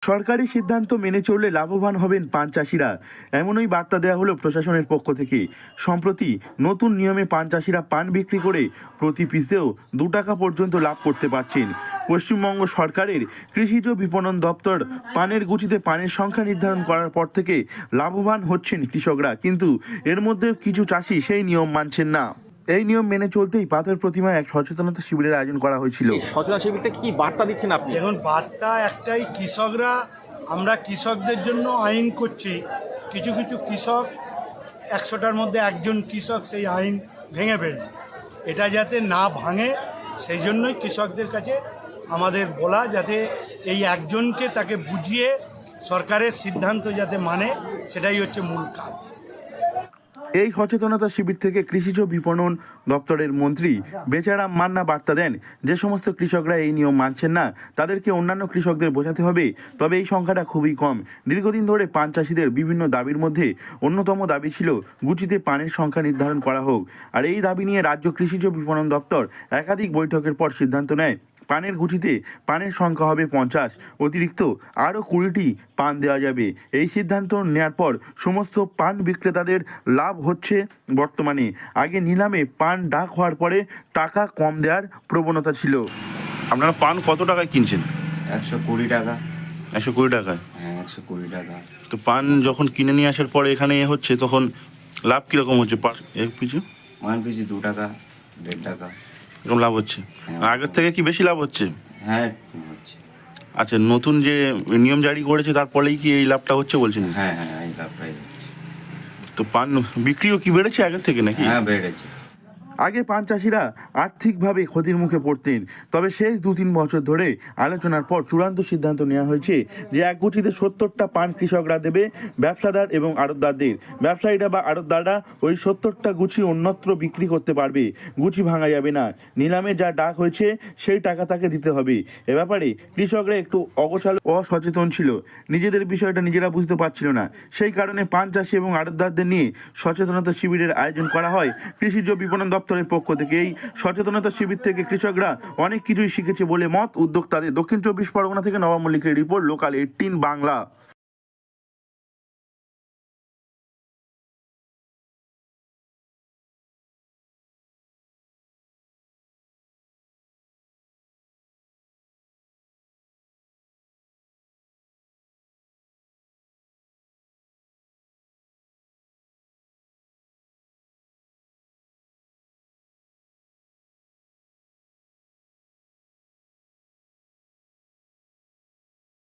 সরকারি সিদ্ধান্ত মেনে চললে লাভবান হবেন পান চাষিরা, এমনই বার্তা দেওয়া হলো প্রশাসনের পক্ষ থেকে। সম্প্রতি নতুন নিয়মে পান চাষিরা পান বিক্রি করে প্রতি পিসেও 2 টাকা পর্যন্ত লাভ করতে পারছেন। পশ্চিমবঙ্গ সরকারের কৃষিজ বিপণন দপ্তর পানের গুচিতে পানের সংখ্যা নির্ধারণ করার পর থেকে লাভবান হচ্ছেন কৃষকরা, কিন্তু এর মধ্যে কিছু চাষি সেই নিয়ম মানছেন না। এই নিয়ম মেনে চলতেই পাথর প্রতিমায় এক সচেতনতা শিবিরের আয়োজন করা হয়েছিল। সচেতন শিবির থেকে কি বার্তা দিচ্ছেন আপনি? এখন বার্তা একটাই, আমরা কৃষকদের জন্য আইন করছি। কিছু কিছু কৃষক 100টার মধ্যে একজন কৃষক সেই আইন ভেঙে ফেলছে। এটা যাতে না ভাঙে সেই জন্যই কৃষকদের কাছে আমাদের বলা, যাতে এই একজনকে তাকে বুঝিয়ে সরকারের সিদ্ধান্ত যাতে মানে, সেটাই হচ্ছে মূল কাজ। এই সচেতনতা শিবির থেকে কৃষিজ বিপণন দপ্তরের মন্ত্রী বেচারাম মান্না বার্তা দেন, যে সমস্ত কৃষকরা এই নিয়ম মানছেন না তাদেরকে অন্যান্য কৃষকদের বোঝাতে হবে, তবে এই সংখ্যাটা খুবই কম। দীর্ঘদিন ধরে পান চাষিদের বিভিন্ন দাবির মধ্যে অন্যতম দাবি ছিল গুচিতে পানের সংখ্যা নির্ধারণ করা হোক, আর এই দাবি নিয়ে রাজ্য কৃষিজ বিপণন দপ্তর একাধিক বৈঠকের পর সিদ্ধান্ত নেয় পানের গুচিতে পানের সংখ্যা হবে 50, অতিরিক্ত আরও 20টি পান দেওয়া যাবে। এই সিদ্ধান্ত নেওয়ার পর সমস্ত পান বিক্রেতাদের লাভ হচ্ছে। বর্তমানে আগে নিলামে পান ডাক হওয়ার পরে টাকা কম দেওয়ার প্রবণতা ছিল। আপনারা পান কত টাকায় কিনছেন? 120 টাকা। 120 টাকায়? হ্যাঁ, 120 টাকা। তো পান যখন কিনে নিয়ে আসার পরে এখানে হচ্ছে, তখন লাভ কীরকম হচ্ছে পার এক পিছু? ওয়ান পিসি 2 টাকা, 1.5 টাকা এরকম লাভ হচ্ছে? আগের থেকে কি বেশি লাভ হচ্ছে? হ্যাঁ, হচ্ছে। আচ্ছা, নতুন যে নিয়ম জারি করেছে তারপরেই কি এই লাভটা হচ্ছে বলছেন? হ্যাঁ হ্যাঁ, এই লাভটাই হচ্ছে। তো পান বিক্রিও কি বেড়েছে আগের থেকে নাকি? হ্যাঁ, বেড়েছে। আগে পান চাষিরা আর্থিকভাবে ক্ষতির মুখে পড়তেন, তবে শেষ 2-3 বছর ধরে আলোচনার পর চূড়ান্ত সিদ্ধান্ত নেওয়া হয়েছে যে এক গুচিতে 70টা পান কৃষকরা দেবে ব্যবসাদার এবং আড়তদারদের। ব্যবসায়ীরা বা আড়তদাররা ওই 70টা গুছি অন্যত্র বিক্রি করতে পারবে, গুছি ভাঙা যাবে না। নিলামে যা ডাক হয়েছে সেই টাকা তাকে দিতে হবে। এ ব্যাপারে কৃষকরা একটু অগোছালো অসচেতন ছিল, নিজেদের বিষয়টা নিজেরা বুঝতে পারছিল না। সেই কারণে পান চাষি এবং আড়তদারদের নিয়ে সচেতনতা শিবিরের আয়োজন করা হয় কৃষিজ বিপণন দপ্তরের পক্ষ থেকে। এই সচেতনতা শিবির থেকে কৃষকরা অনেক কিছুই শিখেছে বলে মত উদ্যোক্তাদের। দক্ষিণ 24 পরগনা থেকে নবাব মল্লিকের রিপোর্ট, লোকাল 18 বাংলা।